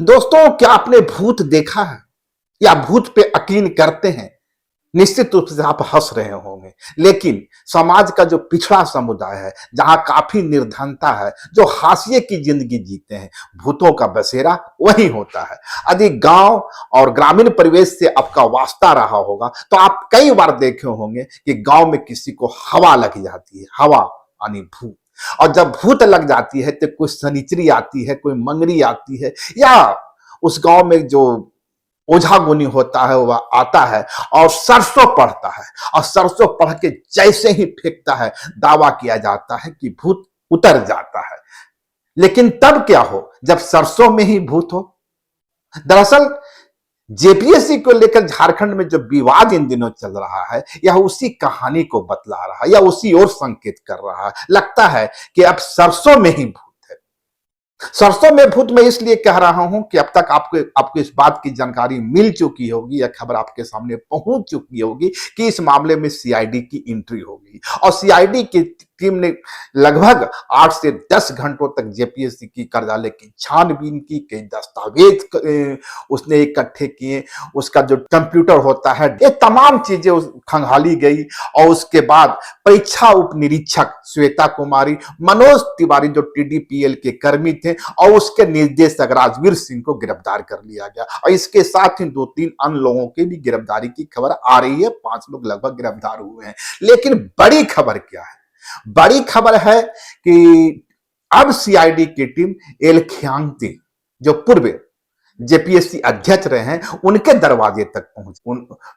दोस्तों, क्या आपने भूत देखा है या भूत पे यकीन करते हैं? निश्चित रूप से आप हंस रहे होंगे, लेकिन समाज का जो पिछड़ा समुदाय है, जहां काफी निर्धनता है, जो हाशिए की जिंदगी जीते हैं, भूतों का बसेरा वही होता है। यदि गांव और ग्रामीण परिवेश से आपका वास्ता रहा होगा तो आप कई बार देखे होंगे कि गांव में किसी को हवा लग जाती है। हवा यानी भूत। और जब भूत लग जाती है तो कोई शनिचरी आती है, कोई मंगरी आती है, या उस गांव में जो ओझा गुनी होता है वह आता है और सरसों पढ़ता है। और सरसों पढ़ के जैसे ही फेंकता है, दावा किया जाता है कि भूत उतर जाता है। लेकिन तब क्या हो जब सरसों में ही भूत हो? दरअसल जेपीएससी को लेकर झारखंड में जो विवाद इन दिनों चल रहा है, यह उसी कहानी को बतला रहा है या उसी ओर संकेत कर रहा है। लगता है कि अब सरसों में ही भूत है। सरसों में भूत मैं इसलिए कह रहा हूं कि अब तक आपको आपको इस बात की जानकारी मिल चुकी होगी या खबर आपके सामने पहुंच चुकी होगी कि इस मामले में सीआईडी की एंट्री होगी। और सीआईडी की टीम ने लगभग 8 से 10 घंटों तक जेपीएससी की कार्यालय की छानबीन की, कई दस्तावेज उसने इकट्ठे किए, उसका जो कंप्यूटर होता है, ये तमाम चीजें खंगाली गई। और उसके बाद परीक्षा उप निरीक्षक श्वेता कुमारी, मनोज तिवारी जो टीडीपीएल के कर्मी थे, और उसके निर्देशक राजवीर सिंह को गिरफ्तार कर लिया गया। और इसके साथ ही 2-3 अन्य लोगों की भी गिरफ्तारी की खबर आ रही है। 5 लोग लगभग गिरफ्तार हुए हैं। लेकिन बड़ी खबर क्या है? बड़ी खबर है कि अब सीआईडी की टीम एलख्यांगते, जो पूर्व जेपीएससी अध्यक्ष रहे हैं, उनके दरवाजे तक पहुंच,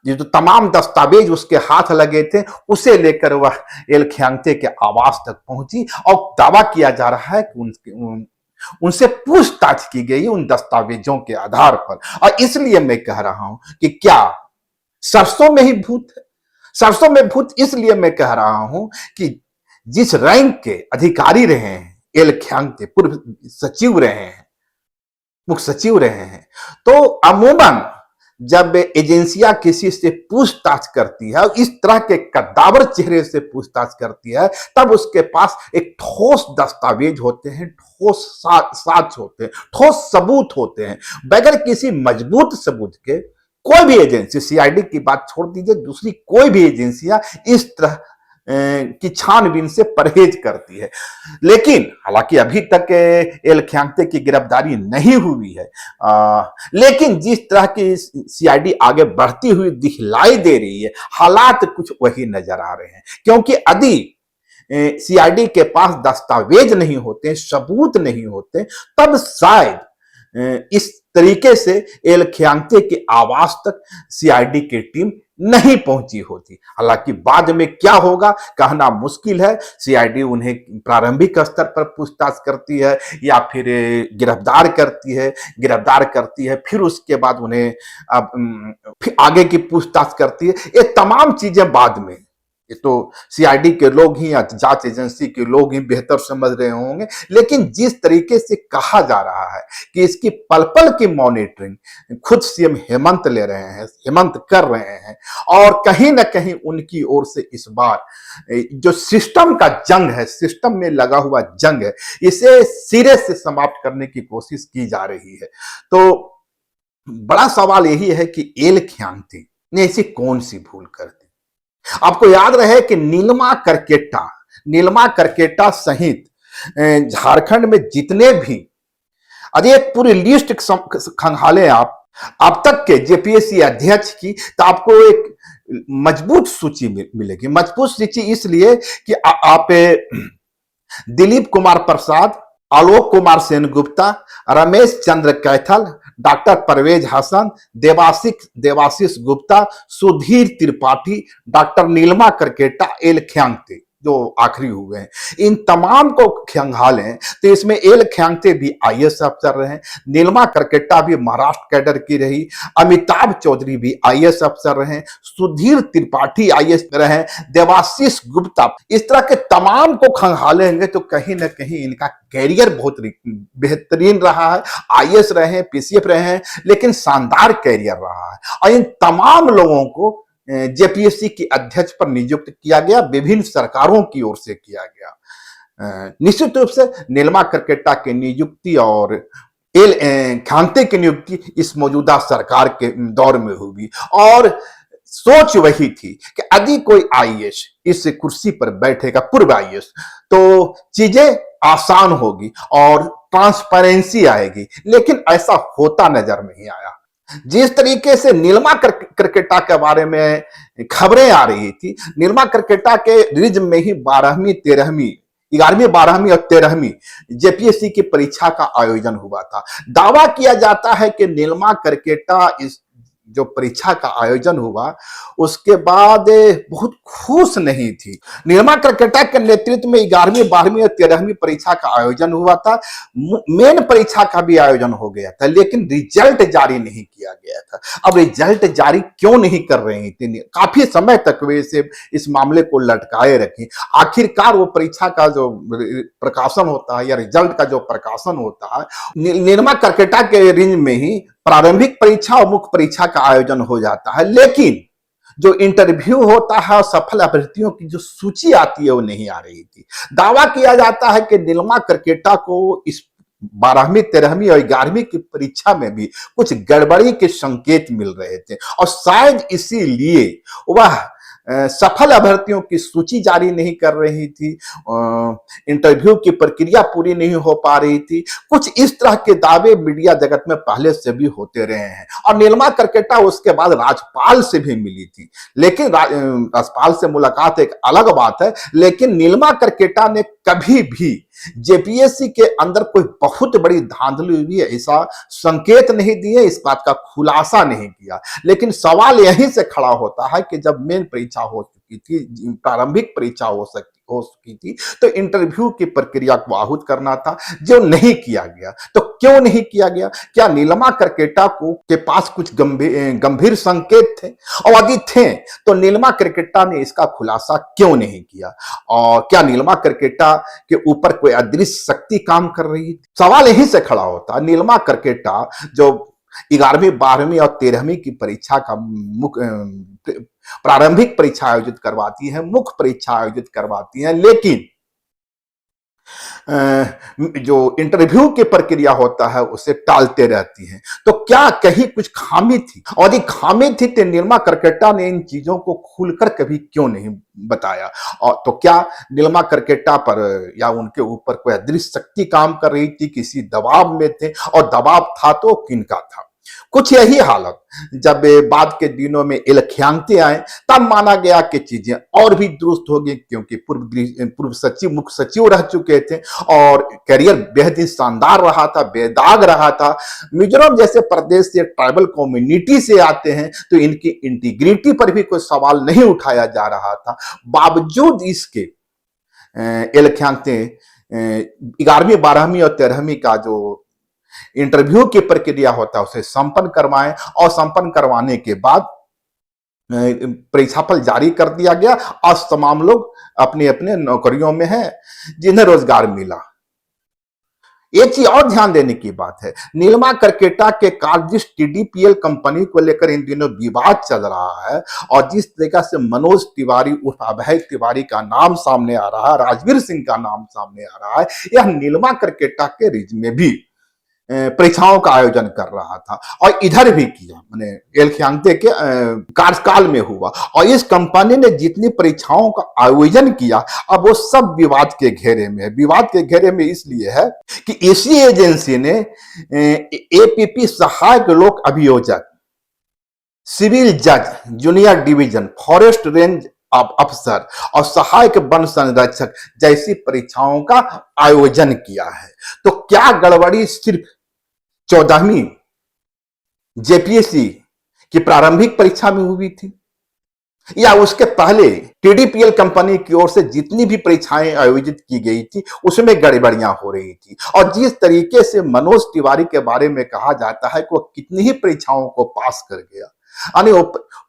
ये जो तमाम दस्तावेज उसके हाथ लगे थे उसे लेकर वह एलख्यांगते के आवास तक पहुंची। और दावा किया जा रहा है कि उनसे पूछताछ की गई उन दस्तावेजों के आधार पर। और इसलिए मैं कह रहा हूं कि क्या सरसों में ही भूत है? सरसों में भूत इसलिए मैं कह रहा हूं कि जिस रैंक के अधिकारी रहे हैं एलख्यांगते, पूर्व सचिव रहे हैं, मुख्य सचिव रहे हैं, तो अमूमन जब एजेंसियां किसी से पूछताछ करती है, इस तरह के कद्दावर चेहरे से पूछताछ करती है, तब उसके पास एक ठोस दस्तावेज होते हैं, ठोस साक्ष्य होते हैं, ठोस सबूत होते हैं। बगैर किसी मजबूत सबूत के कोई भी एजेंसी, सीआईडी की बात छोड़ दीजिए, दूसरी कोई भी एजेंसियां इस तरह की छानबीन से परहेज करती है। लेकिन हालांकि अभी तक एलख्यांगते की गिरफ्तारी नहीं हुई है, लेकिन जिस तरह की सीआईडी आगे बढ़ती हुई दिखलाई दे रही है, हालात कुछ वही नजर आ रहे हैं। क्योंकि यदि सीआईडी के पास दस्तावेज नहीं होते, सबूत नहीं होते, तब शायद इस तरीके से एलख्यांगते के आवास तक सीआईडी की टीम नहीं पहुंची होती। हालांकि बाद में क्या होगा कहना मुश्किल है। सीआईडी उन्हें प्रारंभिक स्तर पर पूछताछ करती है या फिर गिरफ्तार करती है, फिर उसके बाद उन्हें फिर आगे की पूछताछ करती है। ये तमाम चीजें बाद में, ये तो सीआईडी के लोग ही या जांच एजेंसी के लोग ही बेहतर समझ रहे होंगे। लेकिन जिस तरीके से कहा जा रहा है कि इसकी पल पल की मॉनिटरिंग खुद सीएम हेमंत ले रहे हैं, हेमंत कर रहे हैं, और कहीं ना कहीं उनकी ओर से इस बार जो सिस्टम का जंग है, सिस्टम में लगा हुआ जंग है, इसे सिरे से समाप्त करने की कोशिश की जा रही है। तो बड़ा सवाल यही है कि एलख्यांगते ने ऐसी कौन सी भूल कर दी? आपको याद रहे कि नीलमा करकेटा सहित झारखंड में जितने भी, अरे एक पूरी लिस्ट खंगाले आप अब तक के जेपीएससी अध्यक्ष की, तो आपको एक मजबूत सूची मिलेगी। मजबूत सूची इसलिए कि आप दिलीप कुमार प्रसाद, आलोक कुमार सेनगुप्ता, रमेश चंद्र कैथल, डॉक्टर परवेज हसन, देवाशीष गुप्ता, सुधीर त्रिपाठी, डॉक्टर नीलमा करकेटा, एलख्यांगते जो आखिरी हुए हैं, इन तमाम को खंगालें तो इसमें एलख्यांगते भी आईएएस अफसर रहे, नीलमा करकेटा भी महाराष्ट्र कैडर की रही, अमिताभ चौधरी भी आईएएस अफसर रहे, सुधीर त्रिपाठी आईएएस रहे, देवाशीष गुप्ता, इस तरह के तमाम को खंगालेंगे तो कहीं ना कहीं इनका कैरियर बहुत बेहतरीन रहा है। आईएएस रहे हैं, पीसीएफ रहे हैं, लेकिन शानदार कैरियर रहा है। और इन तमाम लोगों को जेपीएससी की अध्यक्ष पर नियुक्त किया गया, विभिन्न सरकारों की ओर से किया गया। निश्चित रूप से नीलमा करकेटा की नियुक्ति और खानते की नियुक्ति इस मौजूदा सरकार के दौर में होगी। और सोच वही थी कि यदि कोई आईएएस इस कुर्सी पर बैठेगा, पूर्व आईएएस, तो चीजें आसान होगी और ट्रांसपेरेंसी आएगी, लेकिन ऐसा होता नजर नहीं आया। जिस तरीके से नीलमा करकेटा के बारे में खबरें आ रही थी, नीलमा करकेटा के रिज्म में ही 12वीं 13वीं 11वीं 12वीं और 13वीं जेपीएससी की परीक्षा का आयोजन हुआ था। दावा किया जाता है कि नीलमा करकेटा इस जो परीक्षा का आयोजन हुआ उसके बाद बहुत खुश नहीं थी। नीलमा करकेटा के नेतृत्व में 11वीं 12वीं और 13वीं परीक्षा का आयोजन हुआ था। मेन परीक्षा का भी आयोजन हो गया था, लेकिन रिजल्ट जारी नहीं किया गया था। अब रिजल्ट जारी क्यों नहीं कर रही थी? काफी समय तक वे इस मामले को लटकाए रखे। आखिरकार वो परीक्षा का जो प्रकाशन होता है या रिजल्ट का जो प्रकाशन होता है, नीलमा करकेटा के रेंज में ही प्रारंभिक परीक्षा और मुख्य परीक्षा का आयोजन हो जाता है, लेकिन जो इंटरव्यू होता है, सफल अभ्यर्थियों की जो सूची आती है वो नहीं आ रही थी। दावा किया जाता है कि नीलमा करकेटा को इस 12वीं 13वीं और 11वीं की परीक्षा में भी कुछ गड़बड़ी के संकेत मिल रहे थे और शायद इसीलिए वह सफल अभ्यर्थियों की सूची जारी नहीं कर रही थी, इंटरव्यू की प्रक्रिया पूरी नहीं हो पा रही थी। कुछ इस तरह के दावे मीडिया जगत में पहले से भी होते रहे हैं और नीलमा करकेटा उसके बाद राज्यपाल से भी मिली थी, लेकिन राज्यपाल से मुलाकात एक अलग बात है। लेकिन नीलमा करकेटा ने कभी भी जेपीएससी के अंदर कोई बहुत बड़ी धांधली हुई है ऐसा संकेत नहीं दिए, इस बात का खुलासा नहीं किया। लेकिन सवाल यहीं से खड़ा होता है कि जब मेन परीक्षा हो चुकी थी, प्रारंभिक परीक्षा हो चुकी थी, तो इंटरव्यू की प्रक्रिया को आहूत करना था, जो नहीं किया गया। तो क्यों नहीं किया गया? क्या नीलमा करकेटा के पास कुछ गंभीर संकेत थे? और यदि थे तो नीलमा करकेटा ने इसका खुलासा क्यों नहीं किया? और क्या नीलमा करकेटा के ऊपर कोई अदृश्य शक्ति काम कर रही थी? सवाल यहीं से खड़ा होता है। नीलमा करकेटा जो 11वीं 12वीं और 13वीं की परीक्षा का प्रारंभिक परीक्षा आयोजित करवाती है, मुख्य परीक्षा आयोजित करवाती है, लेकिन जो इंटरव्यू की प्रक्रिया होता है उसे टालते रहती हैं। तो क्या कहीं कुछ खामी थी? और यदि खामी थी तो नीलमा करकेटा ने इन चीजों को खुलकर कभी क्यों नहीं बताया? और तो क्या नीलमा करकेटा पर या उनके ऊपर कोई अदृश्य शक्ति काम कर रही थी, किसी दबाव में थे? और दबाव था तो किनका था? कुछ यही हालत जब बाद के दिनों में इलख्यांगते आए, तब माना गया कि चीजें और भी दुरुस्त होगी, क्योंकि पूर्व सचिव मुख्य सचिव रह चुके थे और करियर बेहद ही शानदार रहा था, बेदाग रहा था। मिजोरम जैसे प्रदेश से ट्राइबल कम्युनिटी से आते हैं, तो इनकी इंटीग्रिटी पर भी कोई सवाल नहीं उठाया जा रहा था। बावजूद इसके इलख्यांगते 11वीं 12वीं और 13वीं का जो इंटरव्यू की प्रक्रिया होता है उसे संपन्न करवाएं और संपन्न करवाने के बाद परीक्षाफल जारी कर दिया गया। आज तमाम लोग अपने अपने नौकरियों में हैं, जिन्हें रोजगार मिला। एक चीज और ध्यान देने की बात है, नीलमा करकेटा के कारण जिस टीडीपीएल कंपनी को लेकर इन दिनों विवाद चल रहा है और जिस तरीके से मनोज तिवारी उर्फ अभय तिवारी का नाम सामने आ रहा है, राजवीर सिंह का नाम सामने आ रहा है, यह नीलमा करकेटा के रिज में भी परीक्षाओं का आयोजन कर रहा था और इधर भी किया, मैंने इलख्यांगते के कार्यकाल में हुआ। और इस कंपनी ने जितनी परीक्षाओं का आयोजन किया, अब वो सब विवाद के घेरे में है। विवाद के घेरे में इसलिए है कि इसी एजेंसी ने एपीपी सहायक लोक अभियोजक, सिविल जज, जूनियर डिवीजन, फॉरेस्ट रेंज अफसर और सहायक वन संरक्षक जैसी परीक्षाओं का आयोजन किया है। तो क्या गड़बड़ी सिर्फ 14वीं जेपीएससी की प्रारंभिक परीक्षा में हुई थी, या उसके पहले टीडीपीएल कंपनी की ओर से जितनी भी परीक्षाएं आयोजित की गई थी उसमें गड़बड़ियां हो रही थी? और जिस तरीके से मनोज तिवारी के बारे में कहा जाता है कि वो कितनी ही परीक्षाओं को पास कर गया, यानी वो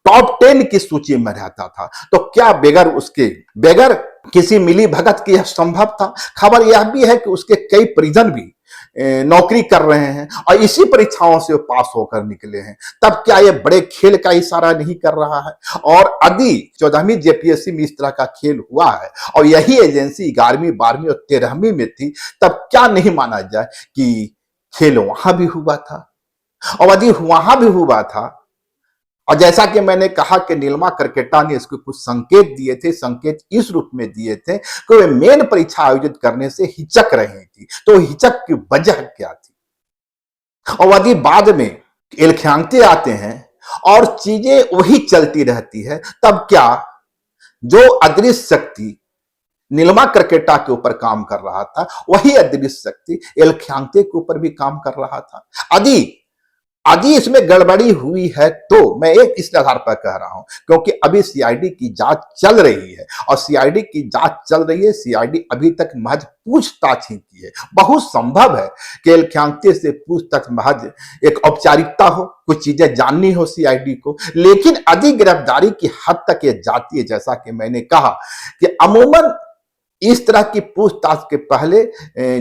टॉप 10 की सूची में रहता था, तो क्या बगैर किसी मिली भगत की यह संभव था? खबर यह भी है कि उसके कई परिजन भी नौकरी कर रहे हैं और इसी परीक्षाओं से पास होकर निकले हैं। तब क्या यह बड़े खेल का इशारा नहीं कर रहा है? और यदि 14वीं जेपीएससी में इस तरह का खेल हुआ है और यही एजेंसी 11वीं 12वीं और 13वीं में थी, तब क्या नहीं माना जाए कि खेल वहां भी हुआ था। और यदि वहां भी हुआ था, और जैसा कि मैंने कहा कि नीलिमा करकेटा ने इसको कुछ संकेत दिए थे, संकेत इस रूप में दिए थे कि वे मेन परीक्षा आयोजित करने से हिचक रही थी। तो हिचक की वजह क्या थी? और यदि बाद में एलख्यांगते आते हैं और चीजें वही चलती रहती है, तब क्या जो अदृश्य शक्ति नीलिमा करकेटा के ऊपर काम कर रहा था, वही अदृश्य शक्ति एलख्यांगते के ऊपर भी काम कर रहा था? यदि यदि इसमें गड़बड़ी हुई है तो मैं एक इस आधार पर कह रहा हूं, क्योंकि अभी सीआईडी की जांच चल रही है, और सीआईडी की जांच चल रही है, सीआईडी अभी तक महज पूछताछ ही की है। बहुत संभव है कि एलख्यांगते से पूछताछ महज एक औपचारिकता हो, कुछ चीजें जाननी हो सीआईडी को, लेकिन यदि गिरफ्तारी की हद तक ये जाती है, जैसा कि मैंने कहा कि अमूमन इस तरह की पूछताछ के पहले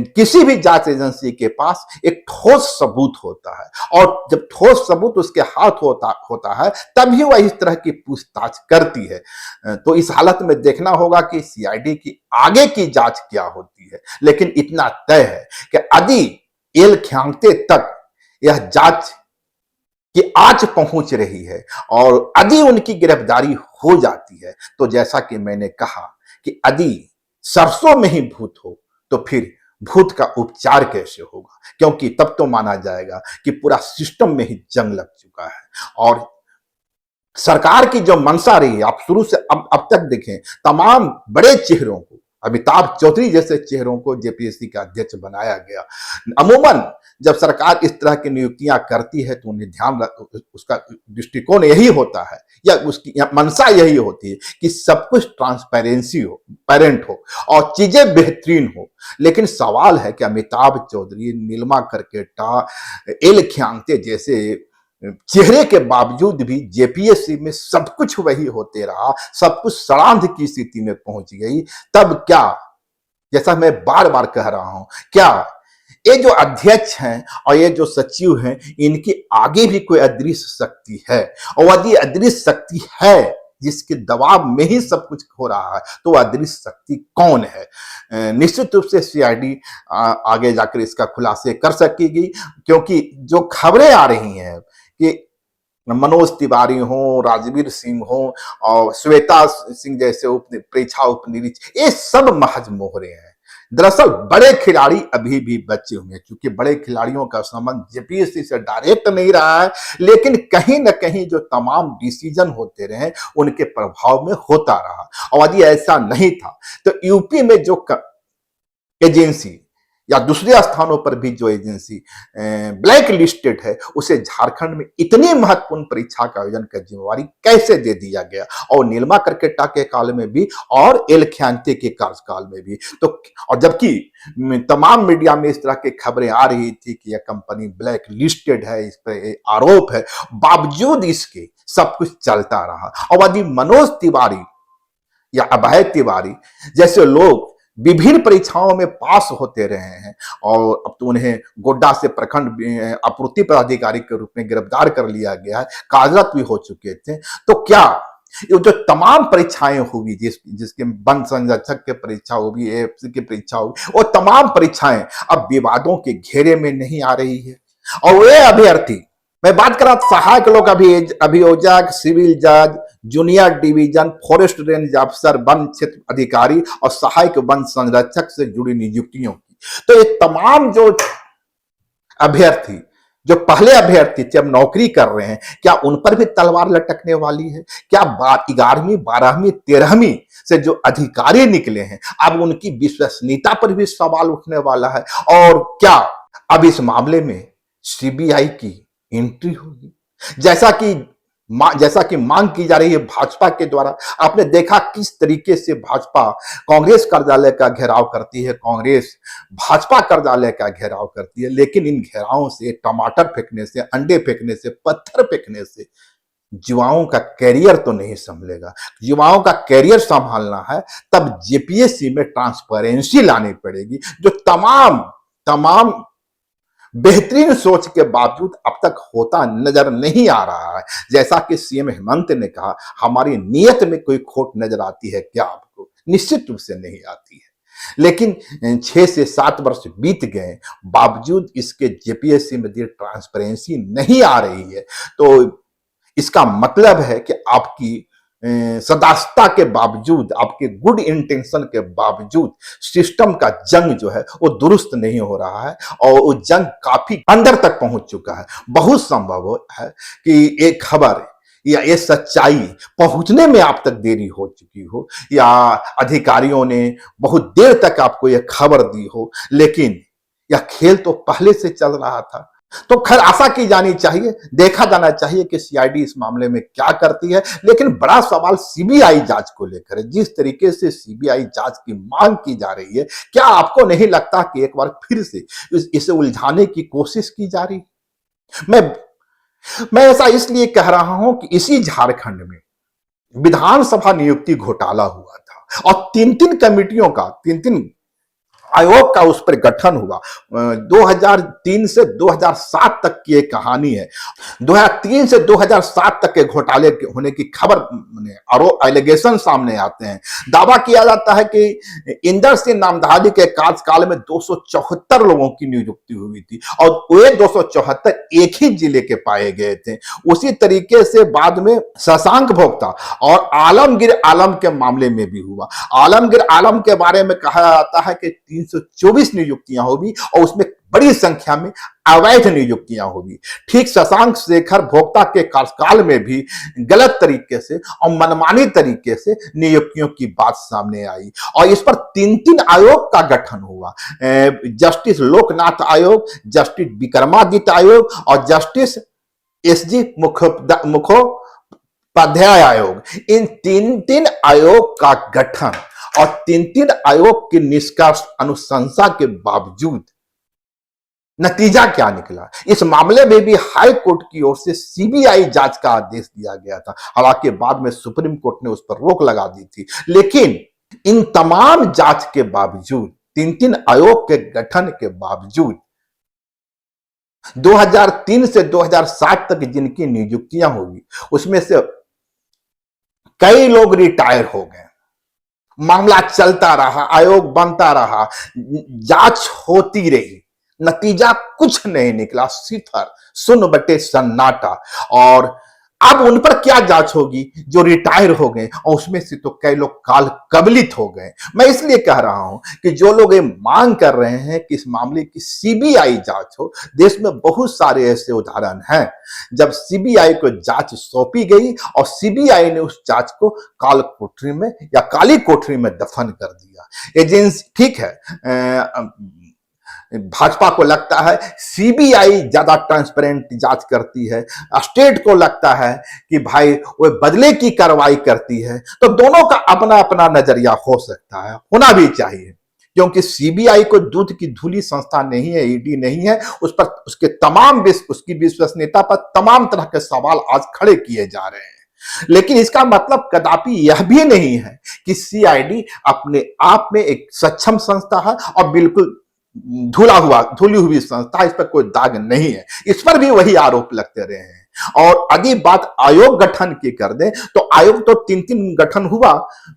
किसी भी जांच एजेंसी के पास एक ठोस सबूत होता है, और जब ठोस सबूत उसके हाथ होता है, तभी वह इस तरह की पूछताछ करती है। तो इस हालत में देखना होगा कि सीआईडी की आगे की जांच क्या होती है। लेकिन इतना तय है कि यदि एलख्यांगते तक यह जांच कि आज पहुंच रही है और यदि उनकी गिरफ्तारी हो जाती है, तो जैसा कि मैंने कहा कि यदि सरसों में ही भूत हो, तो फिर भूत का उपचार कैसे होगा? क्योंकि तब तो माना जाएगा कि पूरा सिस्टम में ही जंग लग चुका है। और सरकार की जो मंशा रही है, आप शुरू से अब तक देखें, तमाम बड़े चेहरों को, अमिताभ चौधरी जैसे चेहरों को जेपीएससी का अध्यक्ष बनाया गया। अमूमन जब सरकार इस तरह की नियुक्तियां करती है तो उन्हें उसका दृष्टिकोण यही होता है, या उसकी मंशा यही होती है कि सब कुछ ट्रांसपेरेंसी हो, पेरेंट हो, और चीजें बेहतरीन हो। लेकिन सवाल है कि अमिताभ चौधरी, नीलिमा करकेटा, एलख्यांगते जैसे चेहरे के बावजूद भी जेपीएससी में सब कुछ वही होते रहा, सब कुछ सड़ांध की स्थिति में पहुंच गई। तब क्या, जैसा मैं बार बार कह रहा हूं, क्या ये जो अध्यक्ष हैं और ये जो सचिव हैं, इनके आगे भी कोई अदृश्य शक्ति है? और यदि अदृश्य शक्ति है जिसके दबाव में ही सब कुछ हो रहा है, तो अदृश्य शक्ति कौन है? निश्चित रूप से सीआईडी आगे जाकर इसका खुलासे कर सकेगी, क्योंकि जो खबरें आ रही हैं कि मनोज तिवारी हो, राजवीर सिंह हो और श्वेता सिंह जैसे परीक्षा उपनिरीक्षक, ये सब महज मोहरे हैं। दरअसल बड़े खिलाड़ी अभी भी बचे हुए हैं, क्योंकि बड़े खिलाड़ियों का संबंध जेपीएससी से डायरेक्ट नहीं रहा है, लेकिन कहीं न कहीं जो तमाम डिसीजन होते रहे उनके प्रभाव में होता रहा। और यदि ऐसा नहीं था तो यूपी में जो एजेंसी या दूसरे स्थानों पर भी जो एजेंसी ब्लैक लिस्टेड है, उसे झारखंड में इतनी महत्वपूर्ण परीक्षा का आयोजन का जिम्मेवारी कैसे दे दिया गया? और नीलिमा करकेटा के काल में भी और एलख्यांगते के कार्यकाल में भी। तो और जबकि तमाम मीडिया में इस तरह की खबरें आ रही थी कि यह कंपनी ब्लैक लिस्टेड है, इस पर आरोप है, बावजूद इसके सब कुछ चलता रहा। और यदि मनोज तिवारी या अभय तिवारी जैसे लोग विभिन्न परीक्षाओं में पास होते रहे हैं, और अब तो उन्हें गोड्डा से प्रखंड आपूर्ति पदाधिकारी के रूप में गिरफ्तार कर लिया गया है, कार्यरत भी हो चुके थे, तो क्या ये जो तमाम परीक्षाएं होगी, जिसके वन संरक्षक की परीक्षा होगी, एएफसी की परीक्षा होगी, वो तमाम परीक्षाएं अब विवादों के घेरे में नहीं आ रही है? और वे अभ्यर्थी, मैं बात कर रहा सहायक लोक अभियोजक, सिविल जज, जूनियर डिवीजन, फॉरेस्ट रेंज अफसर, वन क्षेत्र अधिकारी और सहायक वन संरक्षक से जुड़ी नियुक्तियों की, तो ये तमाम जो अभ्यर्थी, जो पहले अभ्यर्थी जब नौकरी कर रहे हैं, क्या उन पर भी तलवार लटकने वाली है? क्या 11वीं 12वीं 13वीं से जो अधिकारी निकले हैं, अब उनकी विश्वसनीयता पर भी सवाल उठने वाला है? और क्या अब इस मामले में सीबीआई की एंट्री होगी, जैसा कि मांग की जा रही है भाजपा के द्वारा? आपने देखा किस तरीके से भाजपा कांग्रेस कार्यालय का घेराव करती है, कांग्रेस भाजपा कार्यालय का घेराव करती है, लेकिन इन घेरावों से, टमाटर फेंकने से, अंडे फेंकने से, पत्थर फेंकने से युवाओं का कैरियर तो नहीं संभलेगा। युवाओं का कैरियर संभालना है, तब जेपीएससी में ट्रांसपेरेंसी लानी पड़ेगी, जो तमाम बेहतरीन सोच के बावजूद अब तक होता नजर नहीं आ रहा है। जैसा कि सीएम हेमंत ने कहा, हमारी नीयत में कोई खोट नजर आती है क्या आपको? निश्चित रूप से नहीं आती है। लेकिन 6 से 7 वर्ष बीत गए, बावजूद इसके जेपीएससी में दी ट्रांसपेरेंसी नहीं आ रही है। तो इसका मतलब है कि आपकी सदास्यता के बावजूद, आपके गुड इंटेंशन के बावजूद सिस्टम का जंग जो है वो दुरुस्त नहीं हो रहा है और वो जंग काफी अंदर तक पहुंच चुका है। बहुत संभव है कि एक खबर या ये सच्चाई पहुंचने में आप तक देरी हो चुकी हो, या अधिकारियों ने बहुत देर तक आपको यह खबर दी हो, लेकिन यह खेल तो पहले से चल रहा था। तो खैर आशा की जानी चाहिए, देखा जाना चाहिए कि सीआईडी इस मामले में क्या करती है। लेकिन बड़ा सवाल सीबीआई जांच को लेकर है। जिस तरीके से सीबीआई जांच की मांग की जा रही है, क्या आपको नहीं लगता कि एक बार फिर से इसे उलझाने की कोशिश की जा रही है? मैं ऐसा इसलिए कह रहा हूं कि इसी झारखंड में विधानसभा नियुक्ति घोटाला हुआ था और 3-3 कमेटियों का, 3-3 आयोग का उस पर गठन हुआ। 2003 से 2007 तक की एक कहानी है। 2003 से 2007 तक के घोटाले होने की खबर, एलिगेशन सामने आते हैं। दावा किया जाता है कि इंदर सिंह नामधारी के कार्यकाल में 274 लोगों की नियुक्ति हुई थी और वे 274 एक ही जिले के पाए गए थे। उसी तरीके से बाद में शशांक भोक्ता और आलमगीर आलम के मामले में भी हुआ। आलमगीर आलम के बारे में कहा जाता है कि 324 नियुक्तियां होगी और उसमें बड़ी संख्या में अवैध नियुक्तियां होगी। ठीक शशांक शेखर भोक्ता के कार्यकाल में भी गलत तरीके से और मनमानी तरीके से नियुक्तियों की बात सामने आई और इस पर 3-3 आयोग का गठन हुआ। जस्टिस लोकनाथ आयोग, जस्टिस विक्रमादित्य आयोग और जस्टिस एसजी मुखोपाध्याय आयोग। इन 3-3 आयोग का गठन और 3-3 आयोग की निष्कर्ष अनुशंसा के बावजूद नतीजा क्या निकला? इस मामले में भी हाई कोर्ट की ओर से सीबीआई जांच का आदेश दिया गया था। हालांकि बाद में सुप्रीम कोर्ट ने उस पर रोक लगा दी थी। लेकिन इन तमाम जांच के बावजूद, 3-3 आयोग के गठन के बावजूद 2003 से 2007 तक जिनकी नियुक्तियां होगी उसमें से कई लोग रिटायर हो गए। मामला चलता रहा, आयोग बनता रहा, जांच होती रही, नतीजा कुछ नहीं निकला, सिफर, शून्य बटे सन्नाटा। और अब उन पर क्या जांच होगी जो रिटायर हो गए और उसमें से तो कई लोग काल कबलित हो गए। मैं इसलिए कह रहा हूं कि जो लोग ये मांग कर रहे हैं कि इस मामले की सीबीआई जांच हो, देश में बहुत सारे ऐसे उदाहरण हैं जब सीबीआई को जांच सौंपी गई और सीबीआई ने उस जांच को काल कोठरी में या काली कोठरी में दफन कर दिया। एजेंसी ठीक है, भाजपा को लगता है सीबीआई ज्यादा ट्रांसपेरेंट जांच करती है, स्टेट को लगता है कि भाई वो बदले की कार्रवाई करती है। तो दोनों का अपना अपना नजरिया हो सकता है, होना भी चाहिए, क्योंकि सीबीआई को दूध की धूली संस्था नहीं है, ईडी नहीं है। उस पर उसके उसकी विश्वसनीयता पर तमाम तरह के सवाल आज खड़े किए जा रहे हैं। लेकिन इसका मतलब कदापि यह भी नहीं है कि सीआईडी अपने आप में एक सक्षम संस्था है और बिल्कुल धुली हुई संस्था, इस पर कोई दाग नहीं है। इस पर भी वही आरोप लगते रहे हैं। और अभी बात आयोग गठन की कर दे तो आयोग तो 3-3 गठन हुआ।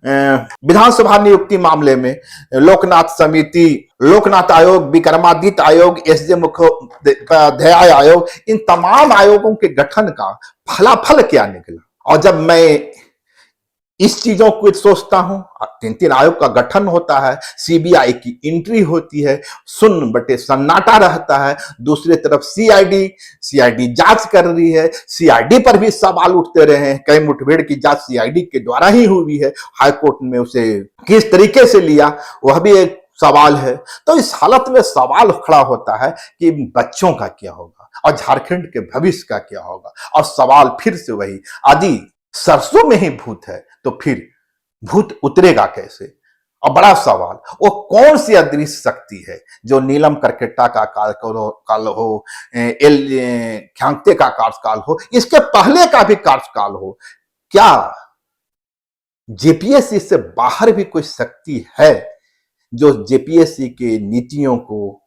विधानसभा नियुक्ति मामले में लोकनाथ समिति, लोकनाथ आयोग, विक्रमादित्य आयोग, एसजे मुखोपाध्याय आयोग, इन तमाम आयोगों के गठन का फलाफल क्या निकला? और जब मैं इस चीजों को सोचता हूं, 3-3 आयोग का गठन होता है, सीबीआई की एंट्री होती है, शून्य बटे सन्नाटा रहता है। दूसरी तरफ सीआईडी जांच कर रही है, सीआईडी पर भी सवाल उठते रहे हैं। कई मुठभेड़ की जांच सीआईडी के द्वारा ही हुई है, हाईकोर्ट में उसे किस तरीके से लिया वह भी एक सवाल है। तो इस हालत में सवाल खड़ा होता है कि बच्चों का क्या होगा और झारखंड के भविष्य का क्या होगा। और सवाल फिर से वही, आदि सरसों में ही भूत है तो फिर भूत उतरेगा कैसे? और बड़ा सवाल, वो कौन सी अदृश्य शक्ति है जो नीलम करकेट्टा का कार्यकाल हो, एल ख्यांगते का कार्यकाल हो, इसके पहले का भी कार्यकाल हो, क्या जेपीएससी से बाहर भी कोई शक्ति है जो जेपीएससी के नीतियों को,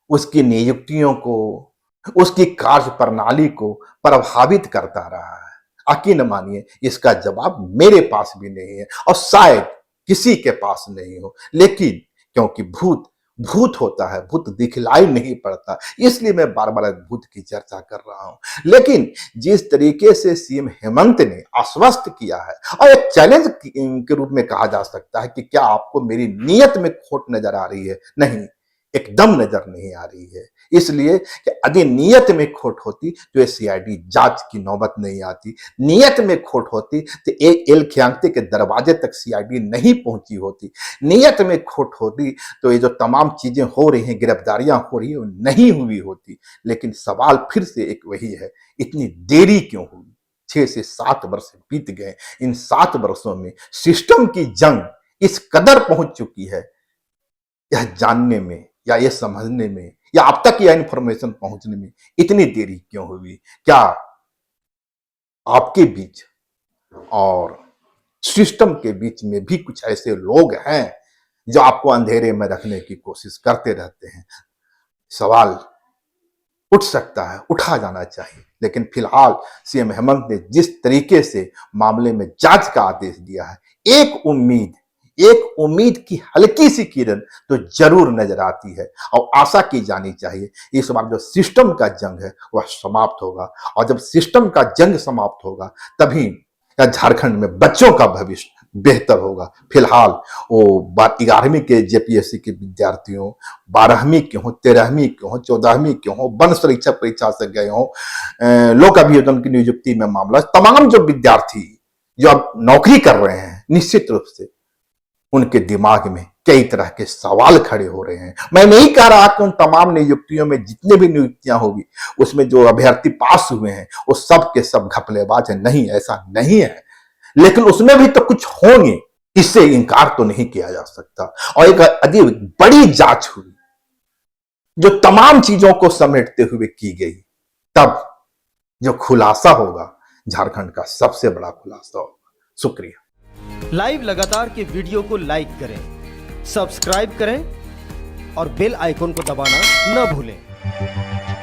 उसकी नियुक्तियों को, उसकी कार्य प्रणाली को प्रभावित करता रहा है? यकीन मानिए इसका जवाब मेरे पास भी नहीं है और शायद किसी के पास नहीं हो। लेकिन क्योंकि भूत भूत होता है, भूत दिखलाई नहीं पड़ता। इसलिए मैं बार बार भूत की चर्चा कर रहा हूं। लेकिन जिस तरीके से सीएम हेमंत ने आश्वस्त किया है, और एक चैलेंज के रूप में कहा जा सकता है कि क्या आपको मेरी नीयत में खोट नजर आ रही है? नहीं, एकदम नजर नहीं आ रही है। इसलिए कि यदि नीयत में खोट होती तो ये सीआईडी जांच की नौबत नहीं आती। नीयत में खोट होती तो एल खियांगते के दरवाजे तक सीआईडी नहीं पहुंची होती। नीयत में खोट होती तो ये जो तमाम चीजें हो रही हैं, गिरफ्तारियां हो रही हैं, वो नहीं हुई होती। लेकिन सवाल फिर से एक वही है, इतनी देरी क्यों हुई? 6 से 7 वर्ष बीत गए। इन 7 वर्षों में सिस्टम की जंग इस कदर पहुंच चुकी है, यह जानने में या ये समझने में या अब तक यह इंफॉर्मेशन पहुंचने में इतनी देरी क्यों हुई? क्या आपके बीच और सिस्टम के बीच में भी कुछ ऐसे लोग हैं जो आपको अंधेरे में रखने की कोशिश करते रहते हैं? सवाल उठ सकता है, उठा जाना चाहिए। लेकिन फिलहाल सीएम हेमंत ने जिस तरीके से मामले में जांच का आदेश दिया है, एक उम्मीद की हल्की सी किरण तो जरूर नजर आती है। और आशा की जानी चाहिए इस बार जो सिस्टम का जंग है वह समाप्त होगा। और जब सिस्टम का जंग समाप्त होगा तभी झारखंड में बच्चों का भविष्य बेहतर होगा। फिलहाल वो 11वीं के जेपीएससी के विद्यार्थियों, 12वीं के हों, 13वीं के हों, 14वीं के हों, वन सुरक्षा परीक्षा से गए हों, लोक अभियोजन की नियुक्ति में मामला, तमाम जो विद्यार्थी जो अब नौकरी कर रहे हैं, निश्चित रूप से उनके दिमाग में कई तरह के सवाल खड़े हो रहे हैं। मैं नहीं कह रहा कि उन तमाम नियुक्तियों में जितने भी नियुक्तियां होगी उसमें जो अभ्यर्थी पास हुए हैं वो सब के सब घपलेबाज हैं, नहीं, ऐसा नहीं है। लेकिन उसमें भी तो कुछ होंगे, इससे इनकार तो नहीं किया जा सकता। और एक अजीब बड़ी जांच हुई जो तमाम चीजों को समेटते हुए की गई, तब जो खुलासा होगा झारखंड का सबसे बड़ा खुलासा होगा। शुक्रिया। लाइव लगातार के वीडियो को लाइक करें, सब्सक्राइब करें और बेल आइकन को दबाना न भूलें।